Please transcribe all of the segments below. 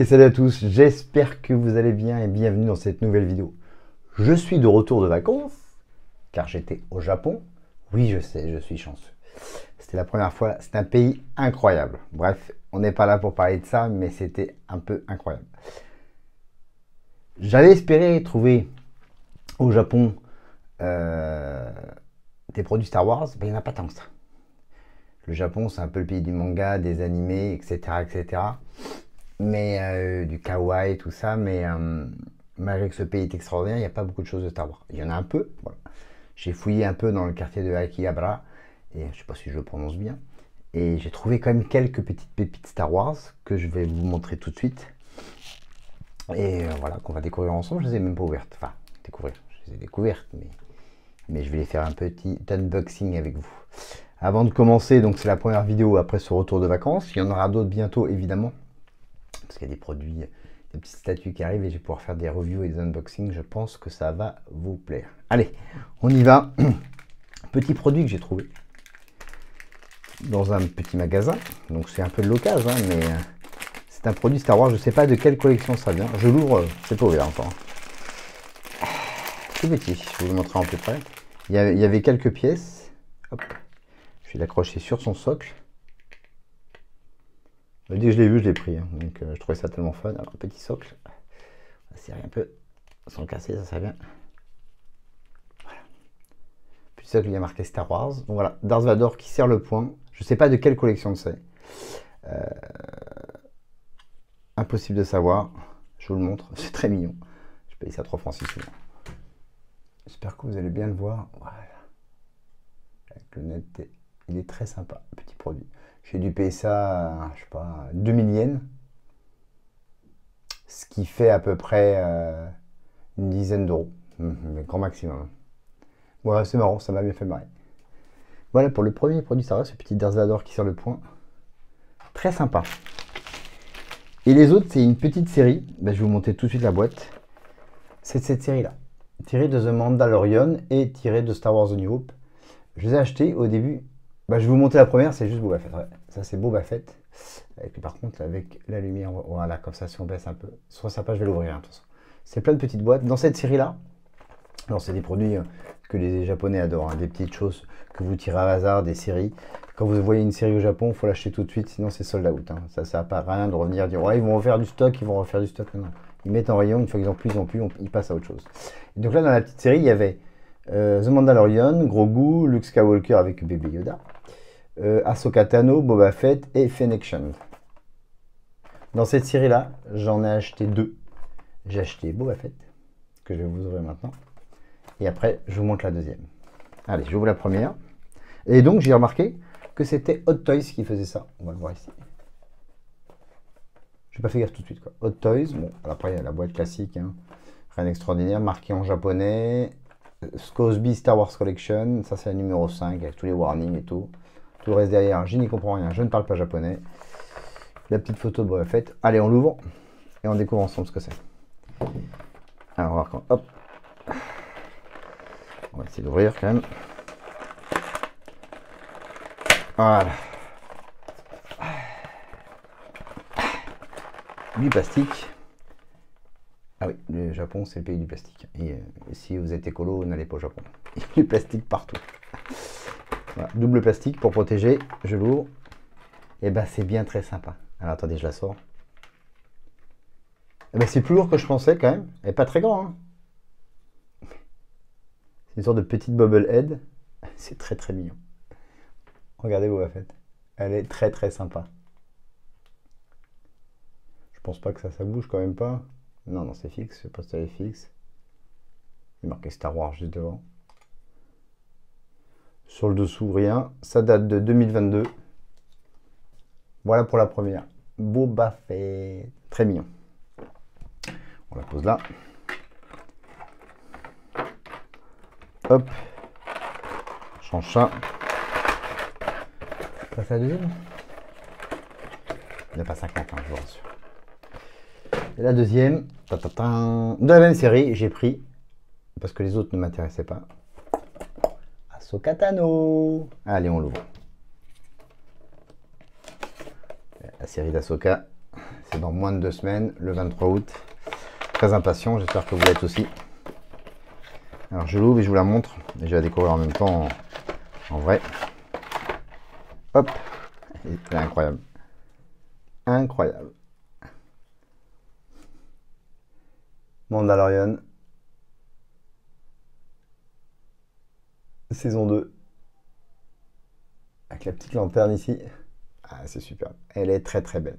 Et salut à tous, j'espère que vous allez bien et bienvenue dans cette nouvelle vidéo. Je suis de retour de vacances, car j'étais au Japon. Oui, je sais, je suis chanceux. C'était la première fois, c'est un pays incroyable. Bref, on n'est pas là pour parler de ça, mais c'était un peu incroyable. J'avais espéré trouver au Japon des produits Star Wars, mais il n'y en a pas tant que ça. Le Japon, c'est un peu le pays du manga, des animés, etc. etc. Mais du kawaii, tout ça, mais malgré que ce pays est extraordinaire, il n'y a pas beaucoup de choses de Star Wars. Il y en a un peu, voilà. J'ai fouillé un peu dans le quartier de Akihabara, et je ne sais pas si je le prononce bien, et j'ai trouvé quand même quelques petites pépites Star Wars que je vais vous montrer tout de suite. Et voilà, qu'on va découvrir ensemble. Je les ai même pas ouvertes, enfin, découvrir, je les ai découvertes, mais je vais les faire un petit unboxing avec vous. Avant de commencer, donc c'est la première vidéo après ce retour de vacances. Il y en aura d'autres bientôt, évidemment. Parce qu'il y a des produits, des petites statues qui arrivent et je vais pouvoir faire des reviews et des unboxings. Je pense que ça va vous plaire. Allez, on y va. Petit produit que j'ai trouvé dans un petit magasin. Donc c'est un peu de l'occasion, hein, mais c'est un produit Star Wars. Je ne sais pas de quelle collection ça vient. Je l'ouvre, c'est pas ouvert encore. Tout petit, je vais vous montrer en plus près. Il y avait quelques pièces. Hop. Je vais l'accrocher sur son socle. Dès que je l'ai vu, je l'ai pris. Hein. Donc je trouvais ça tellement fun. Alors, petit socle. On va serrer un peu sans le casser, ça serait bien. Voilà. Petit socle, il y a marqué Star Wars. Donc voilà, Darth Vader qui serre le poing. Je ne sais pas de quelle collection c'est. Impossible de savoir. Je vous le montre. C'est très mignon. Je paye ça 3 francs 6 sous. J'espère que vous allez bien le voir. Voilà. Avec le net, il est très sympa. Petit produit. J'ai dû payer ça, je sais pas, 2000 yens. Ce qui fait à peu près une dizaine d'euros. Le grand maximum. Voilà, c'est marrant, ça m'a bien fait marrer. Voilà pour le premier produit Star Wars, ce petit Darth Vader qui sert le poing. Très sympa. Et les autres, c'est une petite série. Ben, je vais vous montrer tout de suite la boîte. C'est cette série-là. Tirée de The Mandalorian et tirée de Star Wars The New Hope. Je les ai achetés au début. Ben, je vais vous montrer la première, c'est juste Boba Fett. Ouais. Ça, c'est Boba Fett. Par contre, avec la lumière, voilà, comme ça, si on baisse un peu, ce sera sympa, je vais l'ouvrir. Hein, c'est plein de petites boîtes. Dans cette série-là, alors c'est des produits que les Japonais adorent, hein, des petites choses que vous tirez à hasard, des séries. Quand vous voyez une série au Japon, il faut l'acheter tout de suite, sinon c'est sold out. Hein. Ça ne sert pas à rien de revenir dire ouais, ils vont refaire du stock, ils vont refaire du stock. Non, non. Ils mettent en rayon, une fois qu'ils n'ont plus, ils passent à autre chose. Et donc là, dans la petite série, il y avait The Mandalorian, Grogu, Luke Skywalker avec Baby Yoda, Ahsoka Tano, Boba Fett et Fennec Shand. Dans cette série-là, j'en ai acheté 2. J'ai acheté Boba Fett, que je vais vous ouvrir maintenant. Et après, je vous montre la deuxième. Allez, j'ouvre la première. Et donc, j'ai remarqué que c'était Hot Toys qui faisait ça. On va le voir ici. Je n'ai pas fait gaffe tout de suite, quoi. Hot Toys, bon, après, il y a la boîte classique. Hein. Rien d'extraordinaire, marqué en japonais. Scosby Star Wars Collection. Ça, c'est la numéro 5, avec tous les warnings et tout. Tout le reste derrière, je n'y comprends rien. Je ne parle pas japonais. La petite photo de Boba Fett. Allez, on l'ouvre. Et on découvre ensemble ce que c'est. Alors, on va voir quand... Hop. On va essayer d'ouvrir quand même. Voilà. Du plastique. Ah oui, le Japon, c'est le pays du plastique. Et si vous êtes écolo, n'allez pas au Japon. Il y a du plastique partout. Voilà. Double plastique pour protéger. Je l'ouvre. Et ben, c'est bien très sympa. Alors, attendez, je la sors. Et ben, c'est plus lourd que je pensais quand même. Et pas très grand, hein. C'est une sorte de petite bobblehead. C'est très très mignon. Regardez Boba Fett. Elle est très très sympa. Je pense pas que ça bouge quand même pas. Non, non, c'est fixe. Je sais pas si elle est fixe. Il est marqué Star Wars juste devant. Sur le dessous, rien. Ça date de 2022. Voilà pour la première. Boba Fett. Très mignon. On la pose là. Hop. Change ça. Je passe à la deuxième. Il n'y a pas 50, hein, je vous rassure. Et la deuxième, de la même série, j'ai pris, parce que les autres ne m'intéressaient pas, Ahsoka Tano. Allez, on l'ouvre. La série d'Ahsoka, C'est dans moins de 2 semaines, le 23 août. Très impatient, j'espère que vous l'êtes aussi. Alors je l'ouvre et je vous la montre. Et je vais la découvrir en même temps en vrai. Hop, c'est incroyable. Incroyable. Mandalorian. Saison 2. Avec la petite lanterne ici. Ah, c'est super. Elle est très très belle.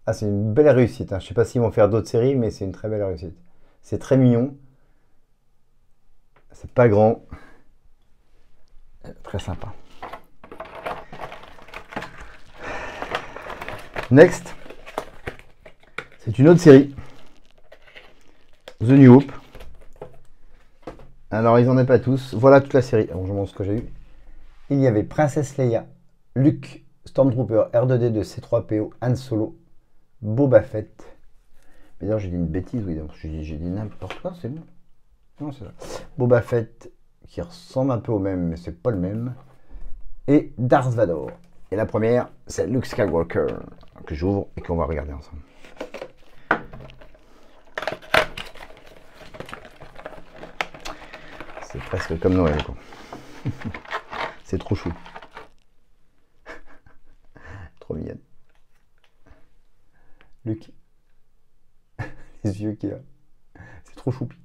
Ah, c'est une belle réussite, hein. Je sais pas s'ils vont faire d'autres séries, mais c'est une très belle réussite. C'est très mignon. C'est pas grand. Très sympa. Next. C'est une autre série. The New Hope. Alors, ils n'en ont pas tous. Voilà toute la série. Alors, je vous montre ce que j'ai eu. Il y avait Princesse Leia, Luke, Stormtrooper, R2D2, C3PO, Han Solo, Boba Fett. Mais d'ailleurs, j'ai dit une bêtise, oui. J'ai dit n'importe quoi, c'est bon. Non, c'est ça. Boba Fett, qui ressemble un peu au même, mais c'est pas le même. Et Darth Vader. Et la première, c'est Luke Skywalker, que j'ouvre et qu'on va regarder ensemble. C'est presque comme Noël, quoi. C'est trop chou. Trop mignonne. Luke. Les yeux qu'il a. C'est trop choupi.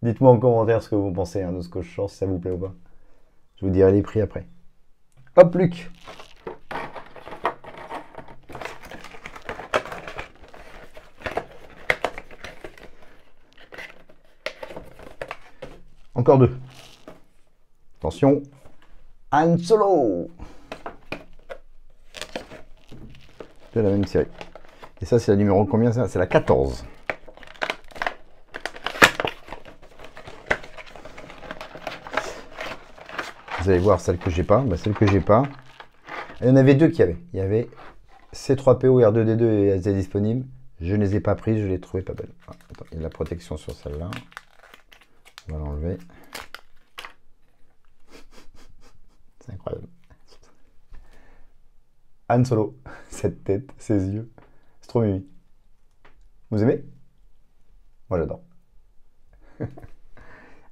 Dites-moi en commentaire ce que vous pensez de ce que je sors, si ça vous plaît ou pas. Je vous dirai les prix après. Hop, Luke. Encore deux. Attention. Han Solo. De la même série. Et ça, c'est la numéro combien? C'est la 14. Vous allez voir celle que j'ai pas. Bah, celle que j'ai pas. Il y en avait deux qui avaient. Il y avait C3PO, R2D2 et elles étaient disponibles. Je ne les ai pas prises, je les trouvais pas belles. Ah, attends, il y a de la protection sur celle-là. On va l'enlever. C'est incroyable. Han Solo, cette tête, ses yeux. C'est trop mimi. Vous aimez? Moi j'adore.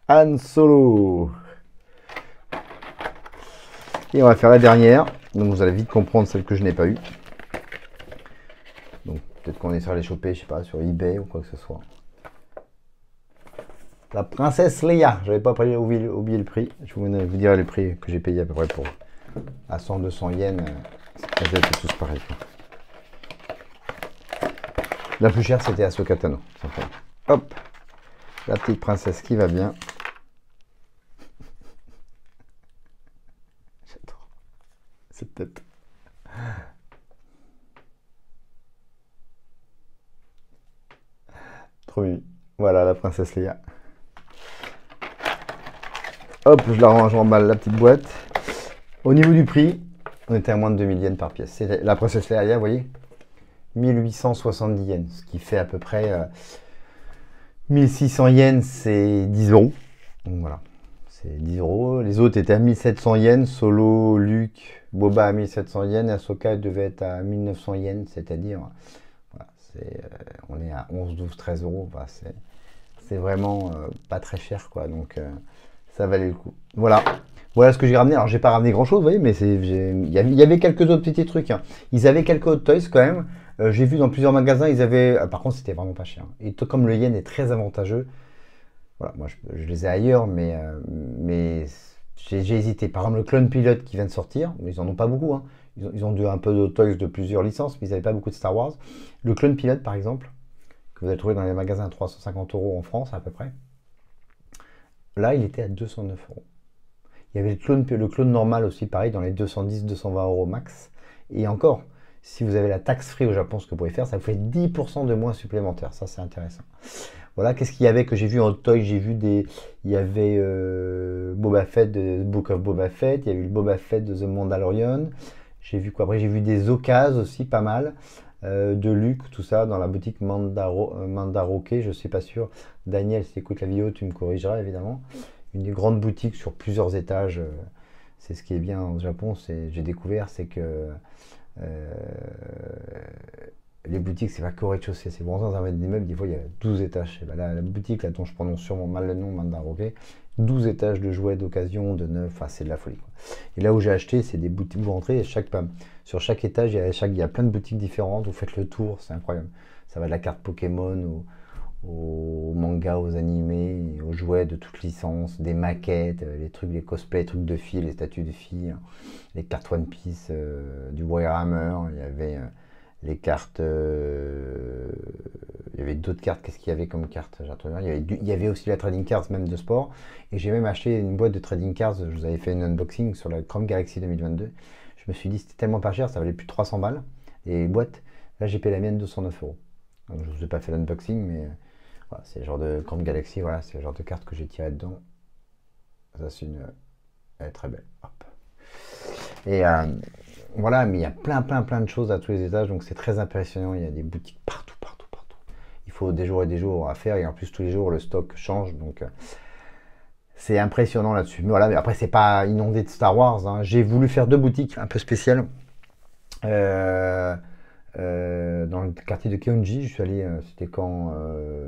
Han Solo. Et on va faire la dernière. Donc vous allez vite comprendre celle que je n'ai pas eue. Donc peut-être qu'on essaiera de les choper, je sais pas, sur eBay ou quoi que ce soit. La princesse Leia. J'avais pas oublié le prix. Je vous dirai le prix que j'ai payé à peu près pour à 100-200 yens. Ils étaient tous pareils. La plus chère c'était Ahsoka Tano. Hop. La petite princesse qui va bien. J'adore cette tête. Trop mimi. Voilà la princesse Leia. Hop, je la range en balle, la petite boîte. Au niveau du prix, on était à moins de 2000 yens par pièce. C'est la princesse Leia, vous voyez, 1870 yens, ce qui fait à peu près 1600 yens, c'est 10 euros. Donc voilà, c'est 10 euros. Les autres étaient à 1700 yens, Solo, Luke, Boba à 1700 yens, et Ahsoka devait être à 1900 yens, c'est-à-dire, voilà, on est à 11, 12, 13 euros. Voilà, c'est vraiment pas très cher, quoi. Donc ça valait le coup. Voilà. Voilà ce que j'ai ramené. Alors, j'ai pas ramené grand chose, vous voyez, mais il y avait quelques autres petits trucs, hein. Ils avaient quelques autres toys quand même. J'ai vu dans plusieurs magasins, ils avaient. Par contre, c'était vraiment pas cher. Et comme le yen est très avantageux, voilà, moi je les ai ailleurs, mais j'ai hésité. Par exemple, le Clone Pilot qui vient de sortir, ils en ont pas beaucoup, hein. Ils ont un peu de toys de plusieurs licences, mais ils n'avaient pas beaucoup de Star Wars. Le Clone Pilot, par exemple, que vous allez trouver dans les magasins à 350 euros en France à peu près. Là, il était à 209 euros. Il y avait le clone normal aussi, pareil, dans les 210-220 euros max. Et encore, si vous avez la taxe free au Japon, ce que vous pouvez faire, ça vous fait 10% de moins supplémentaire. Ça, c'est intéressant. Voilà, qu'est-ce qu'il y avait que j'ai vu en toy? J'ai vu il y avait Boba Fett de Book of Boba Fett, il y avait eu le Boba Fett de The Mandalorian. J'ai vu quoi? Après, j'ai vu des occasions aussi, pas mal. De Luke, tout ça, dans la boutique Mandaroke, je suis pas sûr. Daniel, si tu écoutes la vidéo, tu me corrigeras évidemment. Une grande boutique sur plusieurs étages. C'est ce qui est bien au Japon, j'ai découvert, c'est que euh, les boutiques, c'est pas que au rez-de-chaussée, c'est vraiment dans un immeuble, des fois il y a 12 étages. Et ben là, la boutique, là, dont je prononce sûrement mal le nom, Mandaroke, 12 étages de jouets d'occasion, de neuf, enfin c'est de la folie, quoi. Et là où j'ai acheté, c'est des boutiques, vous rentrez, sur chaque étage, il y a plein de boutiques différentes, vous faites le tour, c'est incroyable. Ça va de la carte Pokémon aux mangas, aux animés, aux jouets de toutes licences, des maquettes, les trucs, les cosplays, les trucs de filles, les statues de filles, les cartes One Piece, du Warhammer, il y avait les cartes, il y avait d'autres cartes, qu'est-ce qu'il y avait comme cartes? Il y avait aussi la trading cards même de sport, et j'ai même acheté une boîte de trading cards, je vous avais fait un unboxing sur la Chrome Galaxy 2022, je me suis dit c'était tellement pas cher, ça valait plus de 300 balles, et boîte, là j'ai payé la mienne 209 euros. Donc je vous ai pas fait l'unboxing, mais voilà, c'est le genre de Chrome Galaxy, voilà, c'est le genre de carte que j'ai tiré dedans. Ça, elle est très belle. Hop. Et voilà, mais il y a plein de choses à tous les étages, donc c'est très impressionnant. Il y a des boutiques partout. Il faut des jours et des jours à faire, et en plus tous les jours le stock change, donc c'est impressionnant là-dessus. Mais voilà, mais après c'est pas inondé de Star Wars, hein. J'ai voulu faire 2 boutiques un peu spéciales. Dans le quartier de Keonji, je suis allé, c'était quand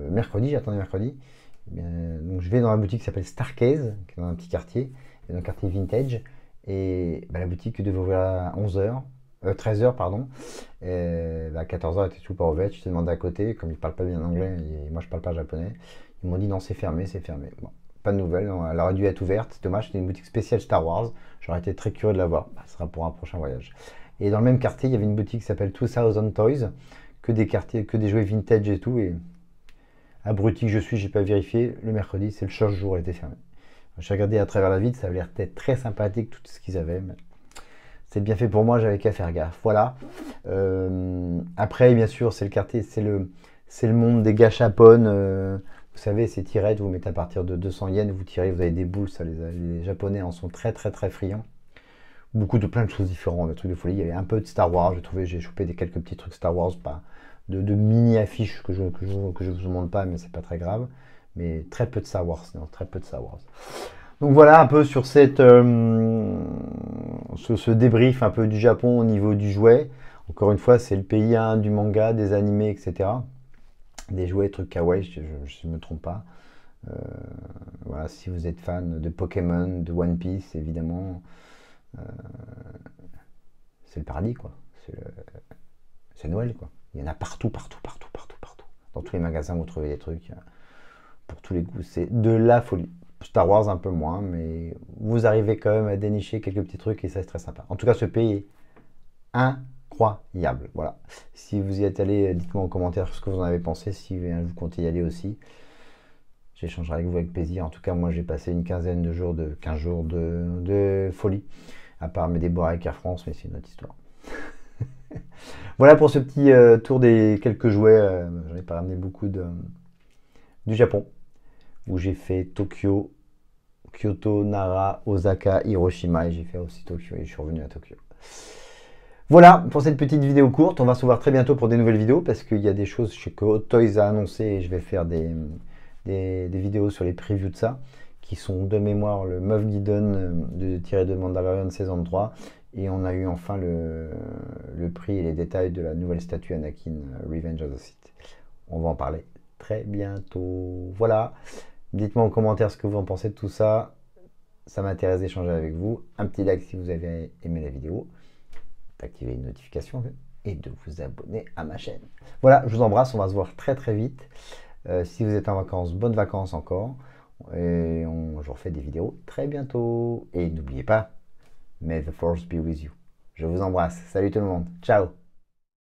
mercredi, j'attendais mercredi. Donc je vais dans la boutique qui s'appelle Starcase, qui est dans un petit quartier, dans un quartier vintage. Et la boutique devait ouvrir à 13h, pardon. Et à 14h, elle était tout pas ouverte. Je te demandé à côté, comme ils parlent pas bien anglais, et moi je parle pas japonais. Ils m'ont dit non, c'est fermé, c'est fermé. Bon, pas de nouvelles, elle aurait dû être ouverte. C'est dommage, c'était une boutique spéciale Star Wars. J'aurais été très curieux de la voir. Ce sera pour un prochain voyage. Et dans le même quartier, il y avait une boutique qui s'appelle 2000 Toys, que des jouets vintage et tout. Et abruti que je suis, j'ai pas vérifié. Le mercredi, c'est le seul jour, elle était fermée. J'ai regardé à travers la vitre, ça avait l'air d'être très sympathique tout ce qu'ils avaient. Mais c'est bien fait pour moi, j'avais qu'à faire gaffe. Voilà. Après, bien sûr, c'est le quartier, c'est le monde des gâchapon. Vous savez, ces tirettes, vous mettez à partir de 200 yens, vous tirez, vous avez des boules. Ça, les Japonais en sont très friands. Beaucoup de plein de choses différentes, des trucs de folie. Il y avait un peu de Star Wars, j'ai chopé quelques petits trucs Star Wars, pas de mini affiches que je vous montre pas, mais c'est pas très grave. Mais très peu de Star Wars, non, très peu de Star Wars. Donc voilà un peu sur ce débrief un peu du Japon au niveau du jouet. Encore une fois, c'est le pays du manga, des animés, etc. Des jouets, trucs kawaii, je ne me trompe pas. Voilà, si vous êtes fan de Pokémon, de One Piece, évidemment, c'est le paradis, quoi. C'est Noël, quoi. Il y en a partout. Dans tous les magasins, vous trouvez des trucs pour tous les goûts. C'est de la folie. Star Wars un peu moins, mais vous arrivez quand même à dénicher quelques petits trucs et ça c'est très sympa. En tout cas, ce pays est incroyable. Voilà. Si vous y êtes allé, dites-moi en commentaire ce que vous en avez pensé, si vous comptez y aller aussi. J'échangerai avec vous avec plaisir. En tout cas, moi j'ai passé une quinzaine de jours, 15 jours de folie. À part mes déboires avec Air France, mais c'est une autre histoire. Voilà pour ce petit tour des quelques jouets. J'en ai pas ramené beaucoup du Japon, où j'ai fait Tokyo, Kyoto, Nara, Osaka, Hiroshima, et j'ai fait aussi Tokyo, et je suis revenu à Tokyo. Voilà pour cette petite vidéo courte. On va se revoir très bientôt pour des nouvelles vidéos, parce qu'il y a des choses que Hot Toys a annoncé, et je vais faire des vidéos sur les previews de ça, qui sont de mémoire le Moff Gideon de Mandalorian saison 3, et on a eu enfin le prix et les détails de la nouvelle statue Anakin Revenge of the Sith. On va en parler très bientôt. Voilà. Dites-moi en commentaire ce que vous en pensez de tout ça. Ça m'intéresse d'échanger avec vous. Un petit like si vous avez aimé la vidéo. D'activer une notification et de vous abonner à ma chaîne. Voilà, je vous embrasse. On va se voir très vite. Si vous êtes en vacances, bonnes vacances encore. Et je vous refais des vidéos très bientôt. Et n'oubliez pas, may the force be with you. Je vous embrasse. Salut tout le monde. Ciao.